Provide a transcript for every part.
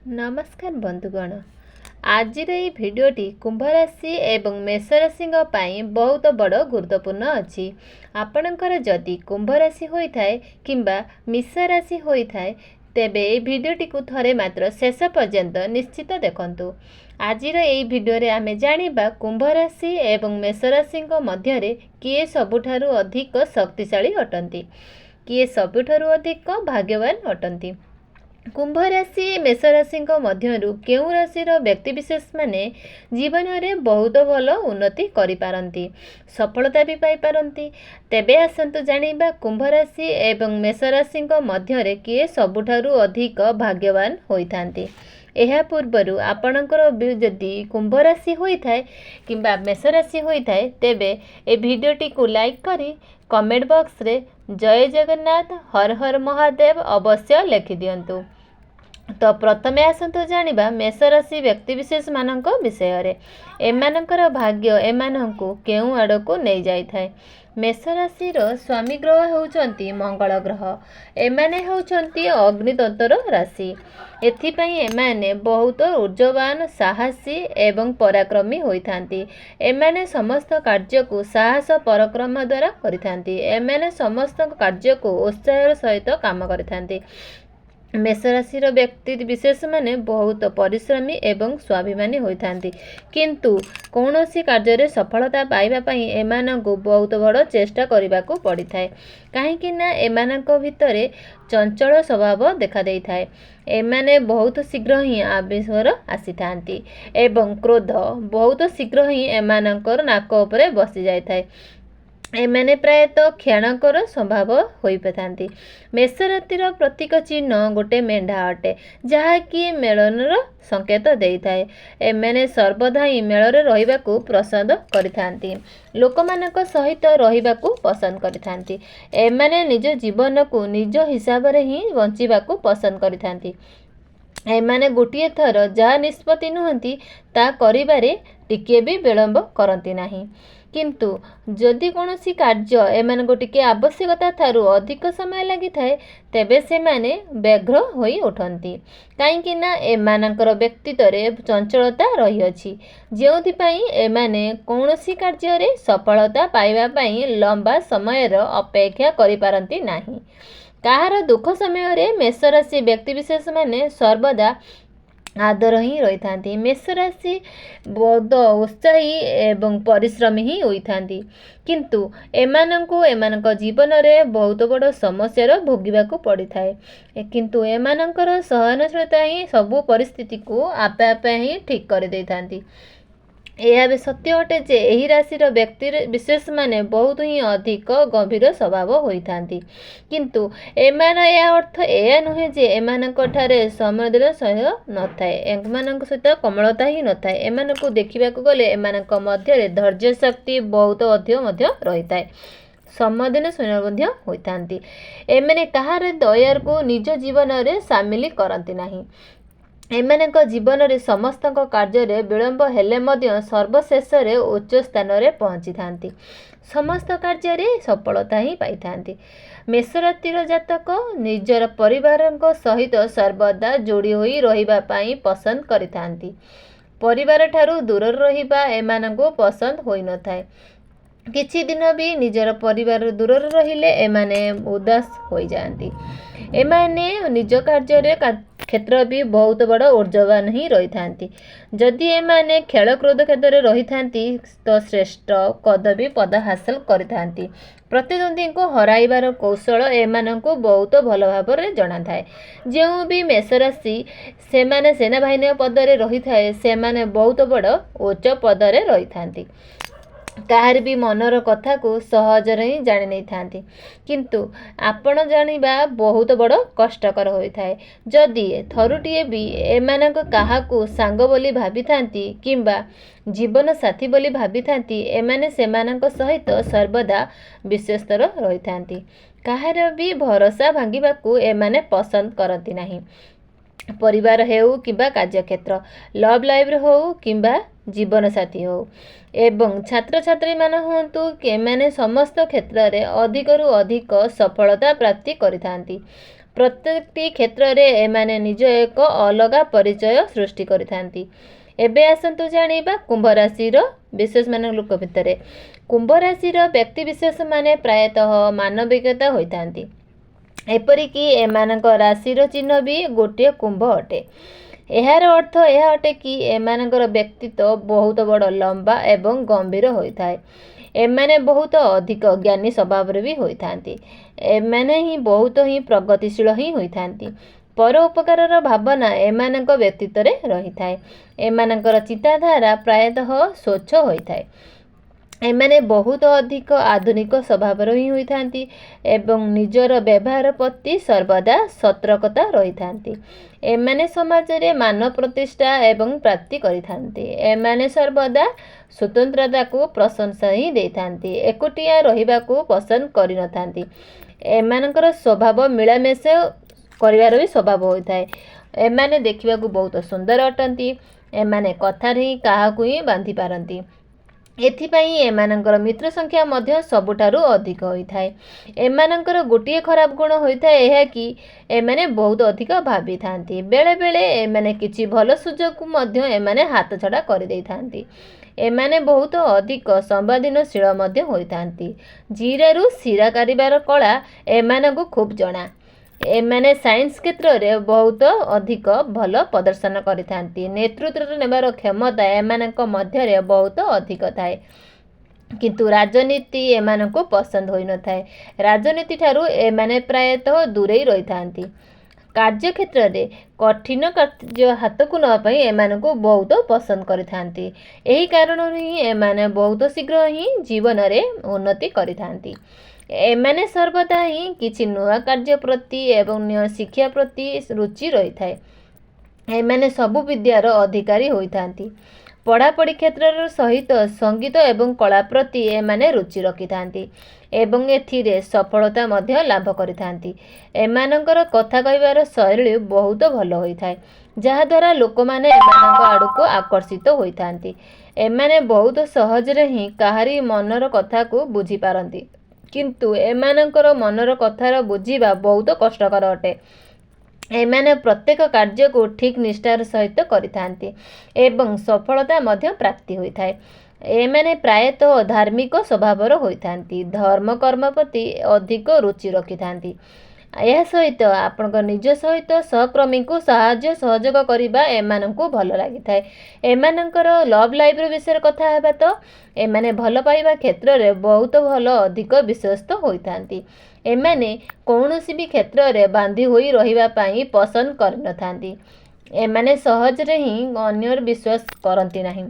नमस्कार बंधुगण। आज भिडियोटी कुंभ राशि एवं मेष राशि बहुत बड़ गुरुत्वपूर्ण अच्छी। आपणकर जदि कुंभ राशि होता है किंबा मेष राशि होता है तेबे ये भिडियोटी को थरे मात्र शेष पर्यंत निश्चित देखंतु। आज भिडियो आमे जानिबा कुंभ राशि एवं मेष राशि मध्य किए सबुठारु अधिक शक्तिशाली अटंती, किए सबुठारु अधिक भाग्यवान अटंती। कुंभ राशि मेष राशि मध्यरु केउ राशिर व्यक्तिविशेष माने जीवन में बहुत भल उन्नति करिपारंती, सफलता भी पाई पारंती। तेबे आसंतु जानिबा कुंभ राशि एवं मेष राशि मध्यरे किए सबुठारु अधिक भाग्यवान होइथांती। एहा पूर्वरु आपणकर जदि कुंभ राशि होइथाय किंबा मेष राशि होइथाय तेबे ए भिडियोटी को लाइक करी कमेंट बॉक्स रे जय जगन्नाथ हर हर महादेव अवश्य लिखि दियंतु। तो प्रथमे आसंतु जानिबा मेष राशि व्यक्तिविशेष मानक विषय रे। एमानकर भाग्य एमानंकु केउ आड़को नै जाय थाए। मेष राशि स्वामी ग्रह होउचंती मंगल ग्रह। एमाने होउचंती अग्नितत्वर राशि। एथिपई एमाने बहुत ऊर्जवान, साहसी एवं पराक्रमी होइथांती। एमाने समस्त कार्य को साहस पराक्रम द्वारा करिथांती। एमाने समस्त कार्य को उत्साह सहित काम करिथांती। मेष राशि व्यक्ति विशेष माने बहुत परिश्रमी एवं स्वाभिमानी होइथांती, किंतु कौनसी कार्य सफलता पाइबा पई एमानंकु बहुत बड़ चेष्टा करिबाकू पड़िथाए। काहेकि ना एमानंक भितरे चंचल स्वभाव देखा देई थाए। एमाने बहुत शीघ्र ही आवेशर आसीथांती एवं क्रोध बहुत शीघ्र ही एमानंकर नाक उपरे बसी जाय थाए। एमाने प्रायतः क्षणकर स्वभाव होई पाथांती। मेष रातिर प्रतीक चिन्ह गोटे मेंढा अटे, जहाँकि मेलनर संकेत देई थाए। एमाने सर्वदा ही मेଳରେ रहिबाकू पसंद करिथांती, लोकमानक सहित रहिबाकू पसंद करिथांती। एमाने निज जीवन को निज हिसाब रे ही बंचिबाकू पसंद करिथांती। एमाने गोटिए थर जहा निष्पत्ति नुहंती ता करिबारे टिके भी विलंब करती नहीं, किंतु जदि कौनसी कार्य एमानको टिके आवश्यकता थारु अधिक समय लगी थाए तेबे से माने व्यग्र होई उठंती। काईकि ना एमानकर व्यक्तित्व रे चंचलता रही अछि, जेउथि पई एमाने कौनसी कार्य रे सफलता पाइबा पई लंबा समय रो अपेक्षा करि पारंती नाही। काहार दुख समय रे मेष राशि व्यक्तिविशेष माने सर्वदा आदर ही रही थांती। मेष राशि बहुत उत्साही एवं परिश्रमी ही होई थांती, किंतु एमानंकु एमानक जीवन में बहुत बड़ समस्या भोगिबाकू पड़ी थाए। किंतु एमानकर सहनशीलता ही सबु परिस्थिति को आपे आपे ही ठीक कर दे थांती। यह भी सत्य अटे जे एही राशिर व्यक्ति विशेष माने बहुत ही अधिक गंभीर स्वभाव होइथांती, किंतु एमान या अर्थ एया नुहे जे एमानक ठारे संवेदन सह नथाए, एमानक सहित कोमलता ही नथाए। एमानकु देखिबाकू गले एमानक मध्य धैर्य शक्ति बहुत अधिक मध्य रहिताए, सम्मोधन सुनर होइथांती। एमाने कहार दयार को निज जीवन में सामिल करती नहीं। एमानक जीवन में समस्त कार्य विलंब हेले मध्य सर्वशेष उच्च स्थान में पहुँची थांती, समस्त कार्य सफलता ही पाई थांती। मेष राशि जातक निजर परिवार सहित सर्वदा जोड़ी होई रहिबा पाई पसंद करिथांती। परिवार ठारू दूर रहिबा एमानंको पसंद होई न थाए। किछि दिन भी निजर परिवार दूर रहिले एमाने उदास हो जाती। एमाने निज कार्य क्षेत्र भी बहुत बड़ ऊर्जवान ही रही थांती। जदि एमाने खेल क्रोध क्षेत्र में रही थांती तो श्रेष्ठ पदवी पद हासिल करिथांती। प्रतिद्वंदी को हराइबार कौशल एमानंको बहुत भल भाव में जଣା थाए। जो भी मेष राशि सेमाने सेनाबाहिनी पद में रही थाए सेमाने बहुत बड़ उच्च पद में रही थांती। काहार भी मनर कथा को सहज ही जानी नहीं थांती, किंतु आपण जानिबा बहुत बड़ कष्टकर होता है। जदि थरुटिए भी एमानक काहाकू सांग बोली भाभी थांती किंबा जीवन साथी बोली भाभी थांती एमाने सेमानक सहित सर्वदा विशेषतर रही थांती। काहार भी भरोसा भांगिबाकू एमाने पसंद करती नहीं। परिवार हेउ किंबा कार्यक्षेत्र, लव लाइफ हो किंबा जीवन साथी हो एवं छात्र छात्री मान हुंतु के माने समस्त क्षेत्र में अधिक रु अधिक सफलता प्राप्ति करिथांती। प्रत्येकटी क्षेत्र में एमाने निज एक अलग परिचय सृष्टि करिथांती। एबे आसंतु जानिबा कुंभ राशि विशेष मान लोक भितर। कुंभ राशि व्यक्ति विशेष माने प्रायतः मानविकता होइथांती। एपरिकी एमानक राशिर चिन्ह भी गोटे कुंभ अटे। यार अर्थ यह अटे कि एमानकर व्यक्तित्व बहुत बड़ लंबा एवं गंभीर होइथाय। एमाने बहुत अधिक ज्ञानी स्वभाव भी होइथांती। एमाने ही बहुत ही प्रगतिशील ही होइथांती। परोपकार भावना एमानक व्यक्तित्व रे रहिथाय। एमानकर चिंताधारा प्रायतः स्वच्छ होइथाय। एमाने बहुत अधिक आधुनिक स्वभाव ही होइथांती एवं निजर व्यवहार प्रति सर्वदा सतर्कता रहिथांती। एमाने समाज रे मान प्रतिष्ठा एवं प्राप्ति करिथांती। एमाने सर्वदा स्वतंत्रता को प्रशंसा ही देथांती। एकुटिया रहिबा को पसंद करिनथांती। एमानकर स्वभाव मिलामेश करिवार भी स्वभाव होइथाय। एमाने देखिबा को बहुत सुंदर अटंती। एमाने कथा ही काहाकु ही बांधी पारंती। एथिपाई एमानंकर मित्र संख्या मध्य सबुठारु अधिक होइथाय। एमानंकर गोटिए खराब गुण होइथाय एहा कि एमाने बहुत अधिक भाबी थांती। बेले बेले एमाने किछि भल सुजोग को मध्य एमाने हाथ छड़ा कर देथांती। एमाने बहुत अधिक संवादिनशील मध्य होइथांती। जीरारु सिरा कारिबार कला एमानकु खूब जणा। एमाने साइंस क्षेत्र रे बहुत अधिक भल प्रदर्शन करिथांती। नेतृत्व नेबार क्षमता एमानक मध्य रे बहुत अधिक थाए। किंतु राजनीति एमानकु पसंद होई न थाए। राजनीति ठारू एमाने प्रायतः दूरे रहिथांती। कार्य क्षेत्र रे कठिन कार्य हाथ को न पाई एमानकु बहुत पसंद करिथांती। एही कारण ही एमाने बहुत शीघ्र ही जीवन रे उन्नति करिथांती। एमाने सर्वदा ही किछि नुआ कार्य प्रति एवं न्य शिक्षा प्रति रुचि रही थाए। एमाने सबु विद्यार अधिकारी होइथांती। पढ़ापढ़ी क्षेत्र सहित संगीत एवं कला प्रति एमाने रुचि रखिथांती एवं एथिरे सफलता मध्य लाभ करिथांती। एमानंकर कथा कहिबार शैली बहुत भल होइथाय, जहा द्वारा लोक माने एमानंक आडको आकर्षित होइथांती। एमाने बहुत सहज रे ही काहारी मनर कथा को बुझी पारंती। किंतु एमानंकर मनर कथार बुझीबा बहुत कष्टकर अटे। एमाने प्रत्येक कार्य को ठीक निष्ठार सहित करिथांती एवं सफलता मध्य प्राप्ति होइथाय। एमाने प्रायतः धार्मिक स्वभावर होइथांती। धर्म कर्म प्रति अधिक रुचि रखिथांती। यह सहित आपनक निज सहित सहकर्मी को साहाय्य सहयोग करिबा एमानंकु भल लागिथाय। एमानंकर लव लाइफ विषय कथा हेबा तो एमाने भल पाइबा क्षेत्र रे बहुत भल अधिक विश्वस्त होइथांती। एमाने कौनसी भी क्षेत्र रे बांधी होई रहिबा पाई पसंद करनथांती। एमाने सहज रे ही अन्यर विश्वास करंती नाही।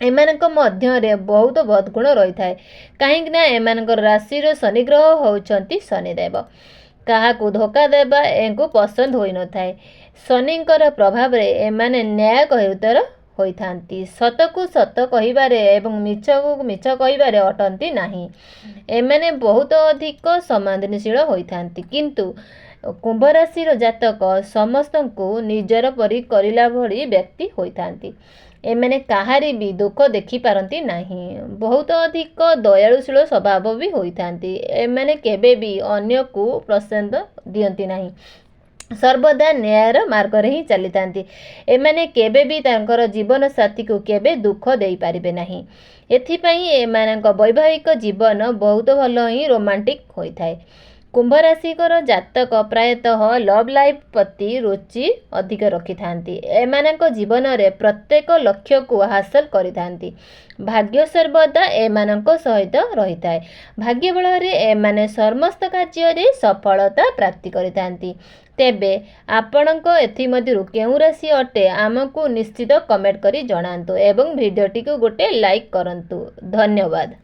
एमानक मध्य रे बहुत बदगुण रहिथाय। काहेकि ना एमानकर राशि रो शनि ग्रह होउचंती शनिदेव। काहाकु धोखा देबा एंकु पसंद होई न थाए। शनिंकर प्रभाव रे एमाने न्याय कहितर होइथांती। सतकु सत कहिबारे एवं मिछकु मिछ कहिबारे अटंती नाही। एमाने बहुत अधिक संवेदनशील होइथांती। किंतु कुंभ राशि रो जातक समस्तंकु निजर परि करिला भली व्यक्ति होइथांती। एमाने काहारी भी दुख देखि पारंती नाही। बहुत अधिक दयालुशील स्वभाव भी होइथांती। एमाने केबे भी अन्य को पसंद दियंती नाही। सर्वदा न्यायर मार्ग रे ही चलिथांती। एमाने केबे भी तांकर जीवन साथी को केबे दुख देई पारिबे नाही। एथिपई एमानक वैवाहिक जीवन बहुत भल ही रोमांटिक होइथाय। कुंभ राशिकर जातक प्रायतः लव लाइफ प्रति रुचि अधिक रखिथांती। एमानक जीवन रे प्रत्येक लक्ष्य को हासिल करिथांती। भाग्य सर्वदा एमानक सहित रहिथाय। भाग्य बल रे एमाने समस्त कार्य रे सफलता प्राप्ति करिथांती। तेबे आपणक एथि मध्यरु केउ राशि अटे आमको निश्चित कमेंट करी जणांतु एवं वीडियोटी को गोटे लाइक करंतु। धन्यवाद।